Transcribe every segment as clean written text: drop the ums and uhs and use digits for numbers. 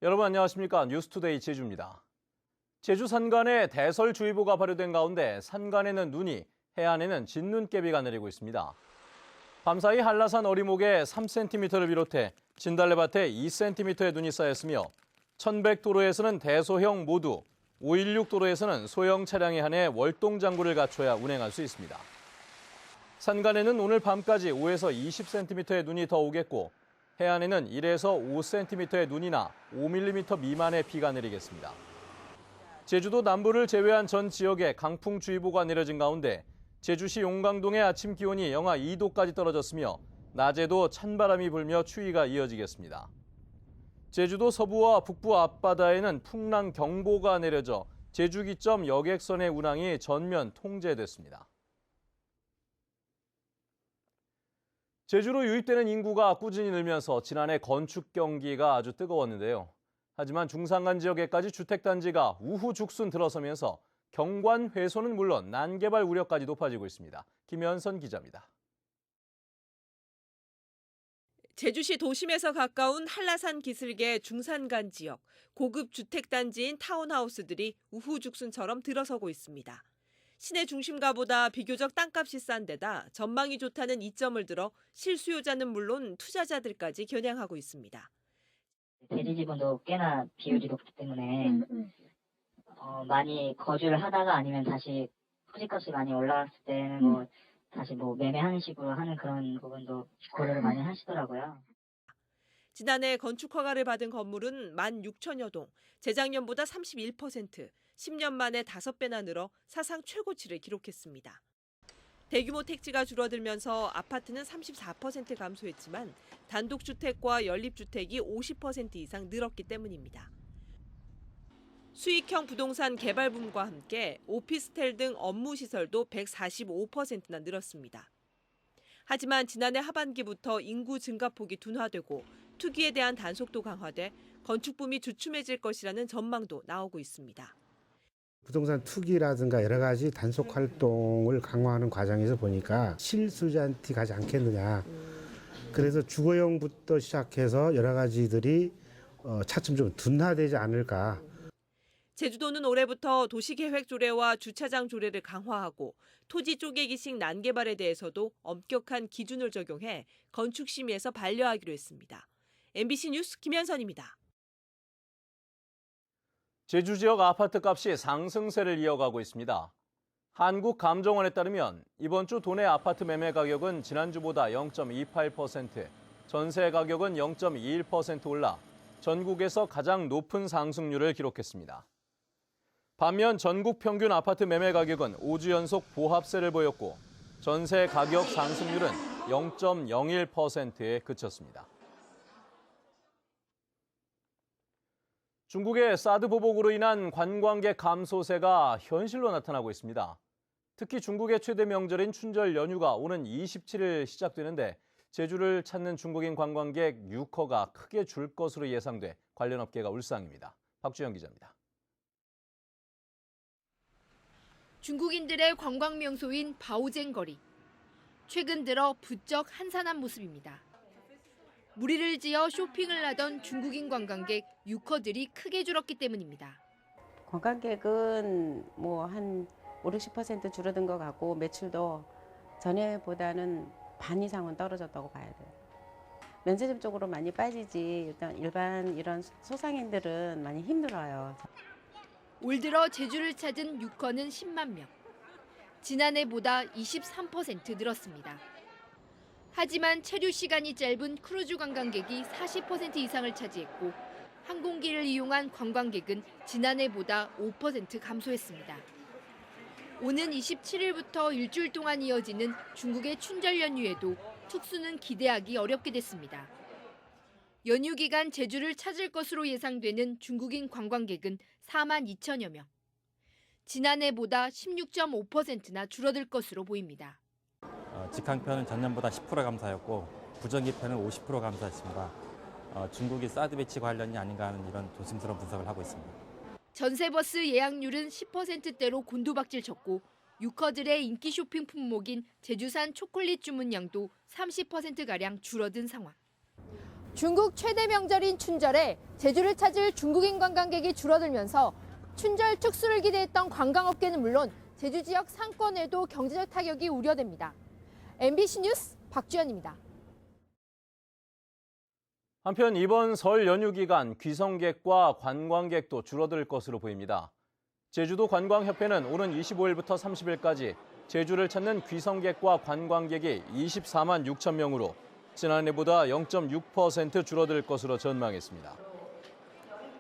여러분 안녕하십니까? 뉴스투데이 제주입니다. 제주 산간에 대설주의보가 발효된 가운데 산간에는 눈이, 해안에는 진눈깨비가 내리고 있습니다. 밤사이 한라산 어리목에 3cm를 비롯해 진달래밭에 2cm의 눈이 쌓였으며 1100도로에서는 대소형 모두, 516도로에서는 소형 차량에 한해 월동장구를 갖춰야 운행할 수 있습니다. 산간에는 오늘 밤까지 5에서 20cm의 눈이 더 오겠고 해안에는 1에서 5cm의 눈이나 5mm 미만의 비가 내리겠습니다. 제주도 남부를 제외한 전 지역에 강풍주의보가 내려진 가운데 제주시 용강동의 아침 기온이 영하 2도까지 떨어졌으며 낮에도 찬바람이 불며 추위가 이어지겠습니다. 제주도 서부와 북부 앞바다에는 풍랑 경보가 내려져 제주기점 여객선의 운항이 전면 통제됐습니다. 제주로 유입되는 인구가 꾸준히 늘면서 지난해 건축 경기가 아주 뜨거웠는데요. 하지만 중산간 지역에까지 주택단지가 우후죽순 들어서면서 경관 훼손은 물론 난개발 우려까지 높아지고 있습니다. 김현선 기자입니다. 제주시 도심에서 가까운 한라산 기슭의 중산간 지역, 고급 주택단지인 타운하우스들이 우후죽순처럼 들어서고 있습니다. 시내 중심가보다 비교적 땅값이 싼 데다 전망이 좋다는 이점을 들어 실수요자는 물론 투자자들까지 겨냥하고 있습니다. 대지지분도 꽤나 비율이 높기 때문에 많이 거주를 하다가 아니면 다시 토지값이 많이 올라갔을 때는 다시 매매하는 식으로 하는 그런 부분도 고려를 많이 하시더라고요. 지난해 건축 허가를 받은 건물은 16,000여 동, 재작년보다 31%, 10년 만에 5배나 늘어 사상 최고치를 기록했습니다. 대규모 택지가 줄어들면서 아파트는 34% 감소했지만 단독주택과 연립주택이 50% 이상 늘었기 때문입니다. 수익형 부동산 개발붐과 함께 오피스텔 등 업무시설도 145%나 늘었습니다. 하지만 지난해 하반기부터 인구 증가폭이 둔화되고 투기에 대한 단속도 강화돼 건축붐이 주춤해질 것이라는 전망도 나오고 있습니다. 부동산 투기라든가 여러 가지 단속 활동을 강화하는 과정에서 보니까 실수자한테 가지 않겠느냐. 그래서 주거용부터 시작해서 여러 가지들이 차츰 좀 둔화되지 않을까. 제주도는 올해부터 도시계획 조례와 주차장 조례를 강화하고 토지 쪼개기식 난개발에 대해서도 엄격한 기준을 적용해 건축심의에서 반려하기로 했습니다. MBC 뉴스 김현선입니다. 제주 지역 아파트 값이 상승세를 이어가고 있습니다. 한국감정원에 따르면 이번 주 도내 아파트 매매 가격은 지난주보다 0.28%, 전세 가격은 0.21% 올라 전국에서 가장 높은 상승률을 기록했습니다. 반면 전국 평균 아파트 매매 가격은 5주 연속 보합세를 보였고 전세 가격 상승률은 0.01%에 그쳤습니다. 중국의 사드 보복으로 인한 관광객 감소세가 현실로 나타나고 있습니다. 특히 중국의 최대 명절인 춘절 연휴가 오는 27일 시작되는데 제주를 찾는 중국인 관광객 6호가 크게 줄 것으로 예상돼 관련 업계가 울상입니다. 박주영 기자입니다. 중국인들의 관광 명소인 바오쟁 거리. 최근 들어 부쩍 한산한 모습입니다. 무리를 지어 쇼핑을 하던 중국인 관광객 6호들이 크게 줄었기 때문입니다. 관광객은 한 50-60% 줄어든 것 같고 매출도 전에보다는 반 이상은 떨어졌다고 봐야 돼요. 면세점 쪽으로 많이 빠지지 일반 이런 소상인들은 많이 힘들어요. 올 들어 제주를 찾은 6호는 10만 명. 지난해보다 23% 늘었습니다. 하지만 체류 시간이 짧은 크루즈 관광객이 40% 이상을 차지했고 항공기를 이용한 관광객은 지난해보다 5% 감소했습니다. 오는 27일부터 일주일 동안 이어지는 중국의 춘절 연휴에도 특수는 기대하기 어렵게 됐습니다. 연휴 기간 제주를 찾을 것으로 예상되는 중국인 관광객은 4만 2천여 명. 지난해보다 16.5%나 줄어들 것으로 보입니다. 직항편은 전년보다 10% 감소하였고 부정기편은 50% 감소했습니다. 중국이 사드 배치 관련이 아닌가 하는 이런 조심스러운 분석을 하고 있습니다. 전세버스 예약률은 10%대로 곤두박질 쳤고 유커들의 인기 쇼핑 품목인 제주산 초콜릿 주문량도 30%가량 줄어든 상황. 중국 최대 명절인 춘절에 제주를 찾을 중국인 관광객이 줄어들면서 춘절 특수를 기대했던 관광업계는 물론 제주 지역 상권에도 경제적 타격이 우려됩니다. MBC 뉴스 박주연입니다. 한편 이번 설 연휴 기간 귀성객과 관광객도 줄어들 것으로 보입니다. 제주도 관광협회는 오는 25일부터 30일까지 제주를 찾는 귀성객과 관광객이 24만 6천 명으로 지난해보다 0.6% 줄어들 것으로 전망했습니다.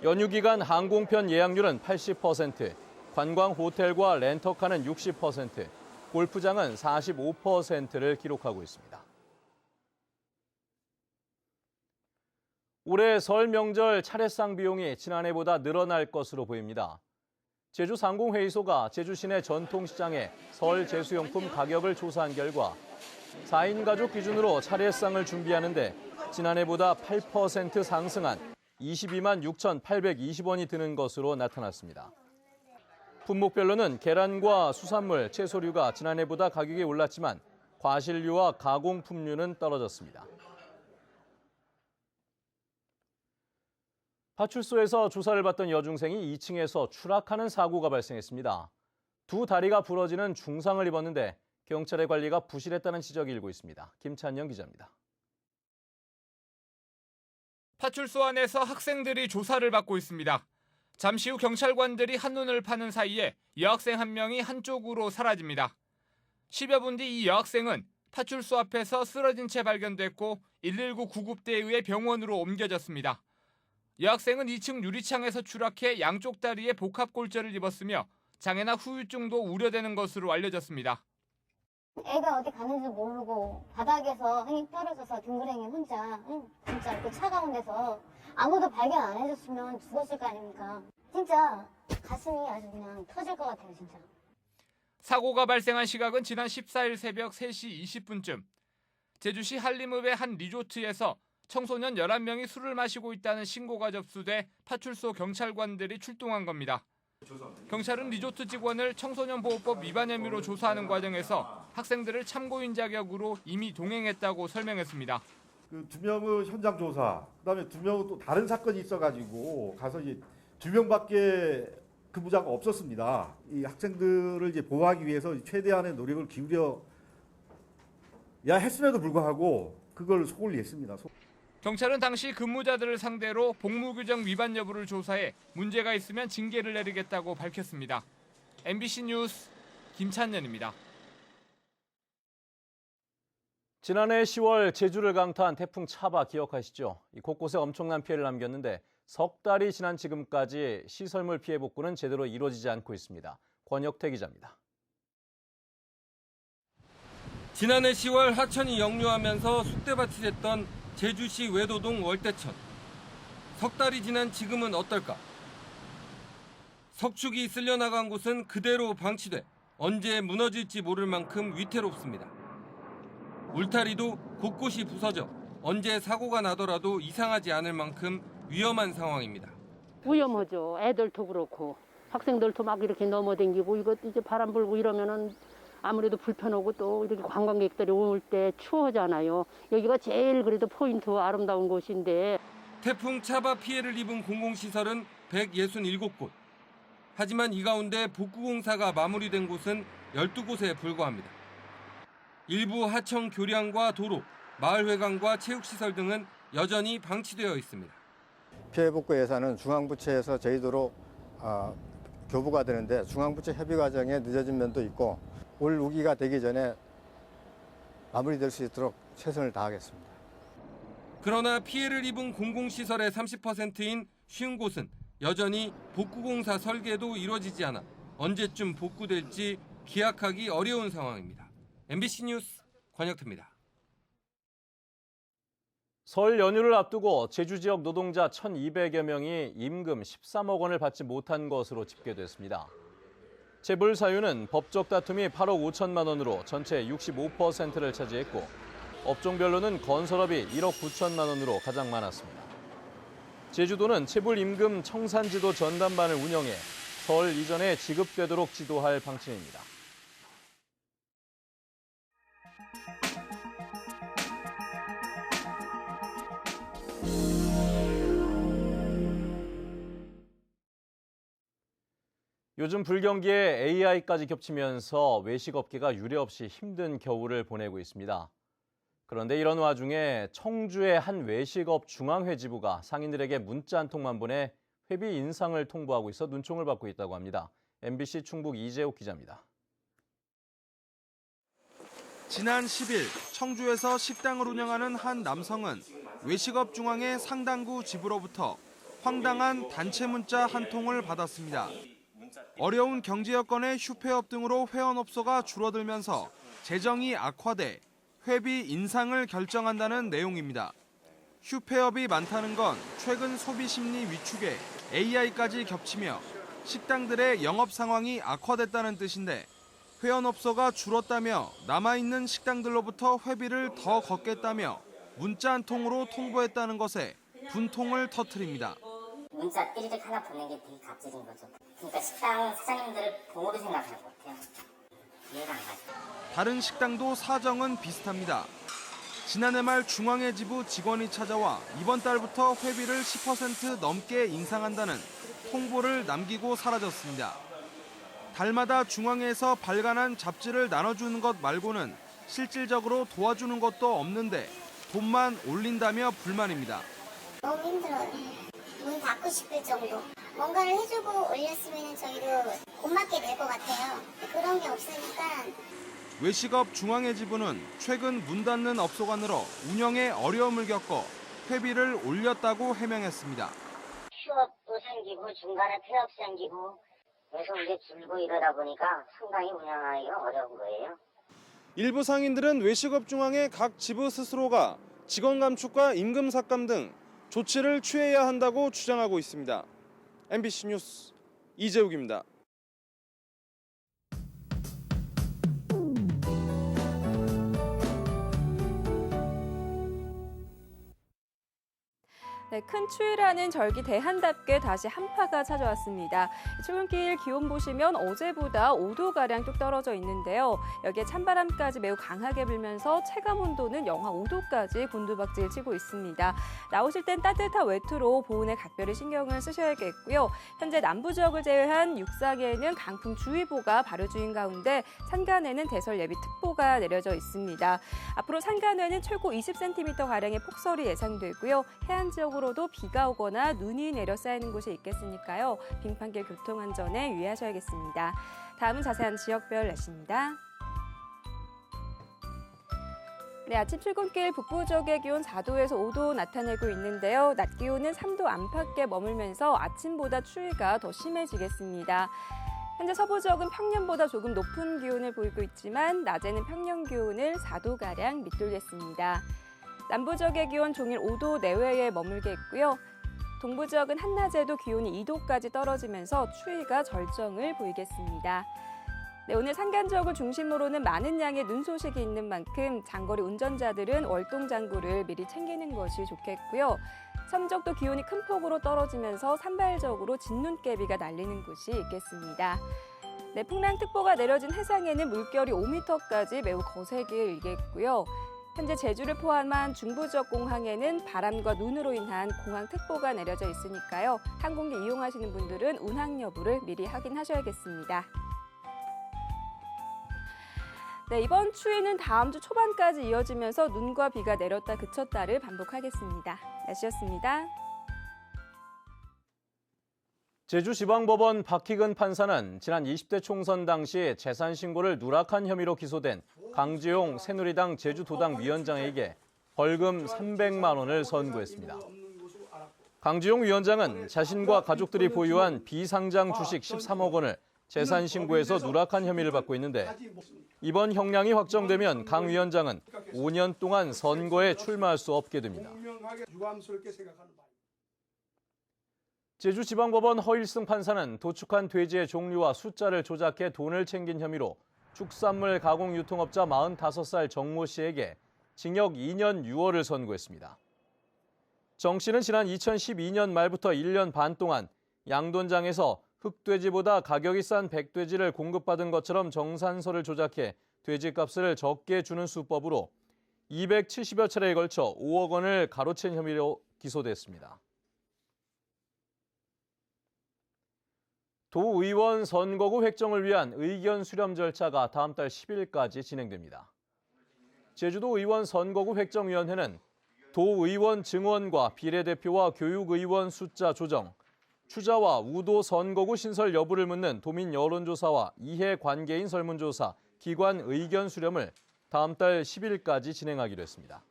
연휴 기간 항공편 예약률은 80%, 관광 호텔과 렌터카는 60%, 골프장은 45%를 기록하고 있습니다. 올해 설 명절 차례상 비용이 지난해보다 늘어날 것으로 보입니다. 제주상공회의소가 제주 시내 전통시장에 설 제수용품 가격을 조사한 결과 4인 가족 기준으로 차례상을 준비하는데 지난해보다 8% 상승한 22만 6,820원이 드는 것으로 나타났습니다. 품목별로는 계란과 수산물, 채소류가 지난해보다 가격이 올랐지만 과실류와 가공품류는 떨어졌습니다. 파출소에서 조사를 받던 여중생이 2층에서 추락하는 사고가 발생했습니다. 두 다리가 부러지는 중상을 입었는데 경찰의 관리가 부실했다는 지적이 일고 있습니다. 김찬영 기자입니다. 파출소 안에서 학생들이 조사를 받고 있습니다. 잠시 후 경찰관들이 한눈을 파는 사이에 여학생 한 명이 한쪽으로 사라집니다. 10여 분 뒤 이 여학생은 파출소 앞에서 쓰러진 채 발견됐고 119 구급대에 의해 병원으로 옮겨졌습니다. 여학생은 2층 유리창에서 추락해 양쪽 다리에 복합골절을 입었으며 장애나 후유증도 우려되는 것으로 알려졌습니다. 애가 어디 가는지 모르고 바닥에서 흥이 떨어져서 둥그랭이 혼자 진짜 그 차가운 데서 아무도 발견 안 해줬으면 죽었을 거 아닙니까. 진짜 가슴이 아주 그냥 터질 것 같아요, 진짜. 사고가 발생한 시각은 지난 14일 새벽 3시 20분쯤 제주시 한림읍의 한 리조트에서 청소년 11명이 술을 마시고 있다는 신고가 접수돼 파출소 경찰관들이 출동한 겁니다. 경찰은 리조트 직원을 청소년보호법 위반 혐의로 조사하는 과정에서 학생들을 참고인 자격으로 이미 동행했다고 설명했습니다. 그 2명은 현장 조사, 그다음에 2명은 또 다른 사건이 있어가지고 가서 이제 2명밖에 근무자가 없었습니다. 이 학생들을 이제 보호하기 위해서 최대한의 노력을 기울여야 했음에도 불구하고 그걸 소홀히 했습니다. 경찰은 당시 근무자들을 상대로 복무규정 위반 여부를 조사해 문제가 있으면 징계를 내리겠다고 밝혔습니다. MBC 뉴스 김찬년입니다. 지난해 10월 제주를 강타한 태풍 차바 기억하시죠? 곳곳에 엄청난 피해를 남겼는데 석 달이 지난 지금까지 시설물 피해 복구는 제대로 이루어지지 않고 있습니다. 권혁태 기자입니다. 지난해 10월 하천이 역류하면서 쑥대밭이 됐던 제주시 외도동 월대천. 석 달이 지난 지금은 어떨까? 석축이 쓸려나간 곳은 그대로 방치돼 언제 무너질지 모를 만큼 위태롭습니다. 울타리도 곳곳이 부서져 언제 사고가 나더라도 이상하지 않을 만큼 위험한 상황입니다. 위험하죠. 애들도 그렇고 학생들도 막 이렇게 넘어댕기고 이거 이제 바람 불고 이러면은 아무래도 불편하고 또 이렇게 관광객들이 올 때 추워잖아요. 여기가 제일 그래도 포인트 아름다운 곳인데. 태풍 차바 피해를 입은 공공시설은 167곳. 하지만 이 가운데 복구공사가 마무리된 곳은 12곳에 불과합니다. 일부 하청 교량과 도로, 마을회관과 체육시설 등은 여전히 방치되어 있습니다. 피해 복구 예산은 중앙부처에서 저희도로 교부가 되는데 중앙부처 협의 과정에 늦어진 면도 있고 올 우기가 되기 전에 마무리될 수 있도록 최선을 다하겠습니다. 그러나 피해를 입은 공공시설의 30%인 50곳은 여전히 복구공사 설계도 이루어지지 않아 언제쯤 복구될지 기약하기 어려운 상황입니다. MBC 뉴스 권혁태입니다. 설 연휴를 앞두고 제주 지역 노동자 1,200여 명이 임금 13억 원을 받지 못한 것으로 집계됐습니다. 재벌 사유는 법적 다툼이 8억 5천만 원으로 전체 65%를 차지했고 업종별로는 건설업이 1억 9천만 원으로 가장 많았습니다. 제주도는 체불 임금 청산지도 전담반을 운영해 설 이전에 지급되도록 지도할 방침입니다. 요즘 불경기에 AI까지 겹치면서 외식업계가 유례없이 힘든 겨울을 보내고 있습니다. 그런데 이런 와중에 청주의 한 외식업 중앙회지부가 상인들에게 문자 한 통만 보내 회비 인상을 통보하고 있어 눈총을 받고 있다고 합니다. MBC 충북 이재욱 기자입니다. 지난 10일 청주에서 식당을 운영하는 한 남성은 외식업 중앙회 상당구 지부로부터 황당한 단체 문자 한 통을 받았습니다. 어려운 경제 여건의 휴폐업 등으로 회원업소가 줄어들면서 재정이 악화돼 회비 인상을 결정한다는 내용입니다. 휴폐업이 많다는 건 최근 소비 심리 위축에 AI까지 겹치며 식당들의 영업 상황이 악화됐다는 뜻인데 회원업소가 줄었다며 남아있는 식당들로부터 회비를 더 걷겠다며 문자 한 통으로 통보했다는 것에 분통을 터뜨립니다. 문자 띠리릭 하나 보낸 게 되게 갑질인 거죠. 그러니까 식당 사장님들을 봉으로 생각하는 것 같아요. 이해가 안 가죠. 다른 식당도 사정은 비슷합니다. 지난해 말 중앙회 지부 직원이 찾아와 이번 달부터 회비를 10% 넘게 인상한다는 통보를 남기고 사라졌습니다. 달마다 중앙회에서 발간한 잡지를 나눠주는 것 말고는 실질적으로 도와주는 것도 없는데 돈만 올린다며 불만입니다. 너무 힘들어요. 문 닫고 싶을 정도. 뭔가를 해주고 올렸으면 저희도 고맙게 될 것 같아요. 그런 게 없으니까. 외식업 중앙회 지부는 최근 문 닫는 업소가 늘어 운영에 어려움을 겪어 회비를 올렸다고 해명했습니다. 휴업도 생기고 중간에 폐업 생기고 그래서 이제 줄고 이러다 보니까 상당히 운영하기가 어려운 거예요. 일부 상인들은 외식업 중앙회 각 지부 스스로가 직원 감축과 임금 삭감 등 조치를 취해야 한다고 주장하고 있습니다. MBC 뉴스 이재욱입니다. 네, 큰 추위라는 절기 대한답게 다시 한파가 찾아왔습니다. 출근길 기온 보시면 어제보다 5도가량 뚝 떨어져 있는데요. 여기에 찬바람까지 매우 강하게 불면서 체감 온도는 영하 5도까지 곤두박질 치고 있습니다. 나오실 땐 따뜻한 외투로 보온에 각별히 신경을 쓰셔야겠고요. 현재 남부 지역을 제외한 육상에는 강풍주의보가 발효 중인 가운데 산간에는 대설 예비특보가 내려져 있습니다. 앞으로 산간에는 최고 20cm가량의 폭설이 예상되고요. 해안 지역으로도 비가 오거나 눈이 내려 쌓이는 곳이 있겠으니까요. 빙판길 교통 안전에 유의하셔야겠습니다. 다음은 자세한 지역별 날씨입니다. 네, 아침 출근길 북부 지역의 기온 4도에서 5도 나타내고 있는데요. 낮 기온은 3도 안팎에 머물면서 아침보다 추위가 더 심해지겠습니다. 현재 서부 지역은 평년보다 조금 높은 기온을 보이고 있지만 낮에는 평년 기온을 4도가량 밑돌겠습니다. 남부 지역의 기온 종일 5도 내외에 머물겠고요. 동부 지역은 한낮에도 기온이 2도까지 떨어지면서 추위가 절정을 보이겠습니다. 네, 오늘 산간 지역을 중심으로는 많은 양의 눈 소식이 있는 만큼 장거리 운전자들은 월동장구를 미리 챙기는 것이 좋겠고요. 섬적도 기온이 큰 폭으로 떨어지면서 산발적으로 진눈깨비가 날리는 곳이 있겠습니다. 네, 풍랑특보가 내려진 해상에는 물결이 5m까지 매우 거세게 일겠고요. 현재 제주를 포함한 중부 지역 공항에는 바람과 눈으로 인한 공항특보가 내려져 있으니까요. 항공기 이용하시는 분들은 운항 여부를 미리 확인하셔야겠습니다. 네, 이번 추위는 다음 주 초반까지 이어지면서 눈과 비가 내렸다 그쳤다를 반복하겠습니다. 날씨였습니다. 제주지방법원 박희근 판사는 지난 20대 총선 당시 재산 신고를 누락한 혐의로 기소된 강지용 새누리당 제주도당 위원장에게 벌금 300만 원을 선고했습니다. 강지용 위원장은 자신과 가족들이 보유한 비상장 주식 13억 원을 재산 신고에서 누락한 혐의를 받고 있는데 이번 형량이 확정되면 강 위원장은 5년 동안 선거에 출마할 수 없게 됩니다. 제주지방법원 허일승 판사는 도축한 돼지의 종류와 숫자를 조작해 돈을 챙긴 혐의로 축산물 가공 유통업자 45살 정모 씨에게 징역 2년 6월을 선고했습니다. 정 씨는 지난 2012년 말부터 1년 반 동안 양돈장에서 흑돼지보다 가격이 싼 백돼지를 공급받은 것처럼 정산서를 조작해 돼지값을 적게 주는 수법으로 270여 차례에 걸쳐 5억 원을 가로챈 혐의로 기소됐습니다. 도의원 선거구 획정을 위한 의견 수렴 절차가 다음 달 10일까지 진행됩니다. 제주도 의원 선거구 획정위원회는 도의원 증원과 비례대표와 교육의원 숫자 조정, 추자와 우도 선거구 신설 여부를 묻는 도민 여론조사와 이해관계인 설문조사, 기관 의견 수렴을 다음 달 10일까지 진행하기로 했습니다.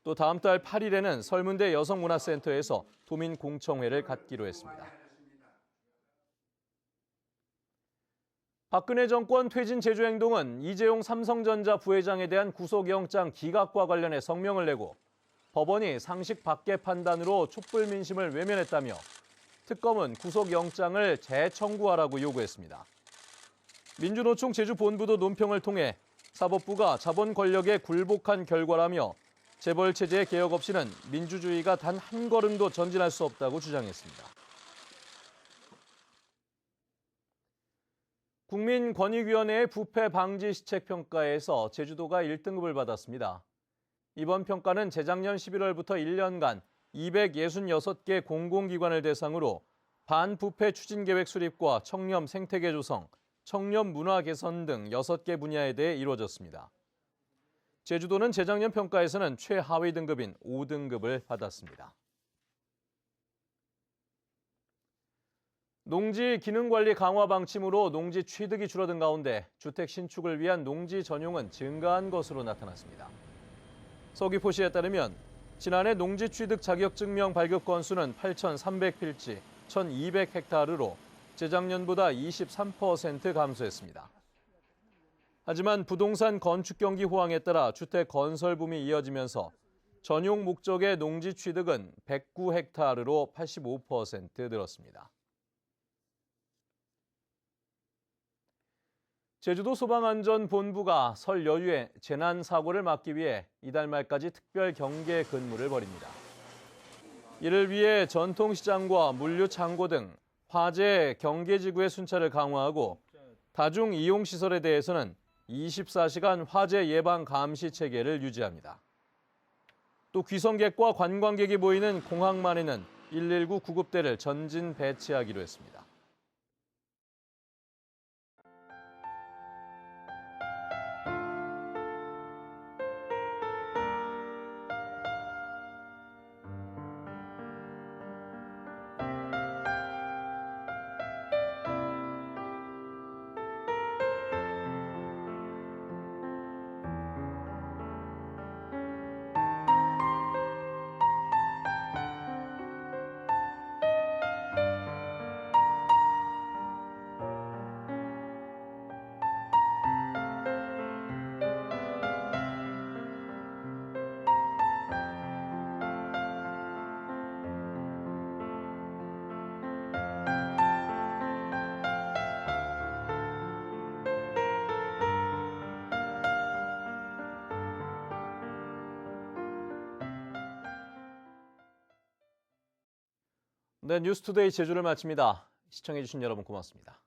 또 다음 달 8일에는 설문대 여성문화센터에서 도민 공청회를 갖기로 했습니다. 박근혜 정권 퇴진 제주행동은 이재용 삼성전자 부회장에 대한 구속영장 기각과 관련해 성명을 내고 법원이 상식 밖의 판단으로 촛불 민심을 외면했다며 특검은 구속영장을 재청구하라고 요구했습니다. 민주노총 제주본부도 논평을 통해 사법부가 자본 권력에 굴복한 결과라며 재벌체제의 개혁 없이는 민주주의가 단 한 걸음도 전진할 수 없다고 주장했습니다. 국민권익위원회의 부패 방지 시책 평가에서 제주도가 1등급을 받았습니다. 이번 평가는 재작년 11월부터 1년간 266개 공공기관을 대상으로 반부패 추진계획 수립과 청렴 생태계 조성, 청렴 문화 개선 등 6개 분야에 대해 이루어졌습니다. 제주도는 재작년 평가에서는 최하위 등급인 5등급을 받았습니다. 농지 기능관리 강화 방침으로 농지 취득이 줄어든 가운데 주택 신축을 위한 농지 전용은 증가한 것으로 나타났습니다. 서귀포시에 따르면 지난해 농지 취득 자격증명 발급 건수는 8,300필지, 1,200헥타르로 재작년보다 23% 감소했습니다. 하지만 부동산 건축 경기 호황에 따라 주택 건설 붐이 이어지면서 전용 목적의 농지 취득은 109헥타르로 85% 늘었습니다. 제주도 소방안전본부가 설 연휴에 재난 사고를 막기 위해 이달 말까지 특별 경계 근무를 벌입니다. 이를 위해 전통시장과 물류창고 등 화재 경계지구의 순찰을 강화하고 다중 이용시설에 대해서는 24시간 화재 예방 감시 체계를 유지합니다. 또 귀성객과 관광객이 모이는 공항만에는 119 구급대를 전진 배치하기로 했습니다. 네, 뉴스투데이 제주를 마칩니다. 시청해주신 여러분 고맙습니다.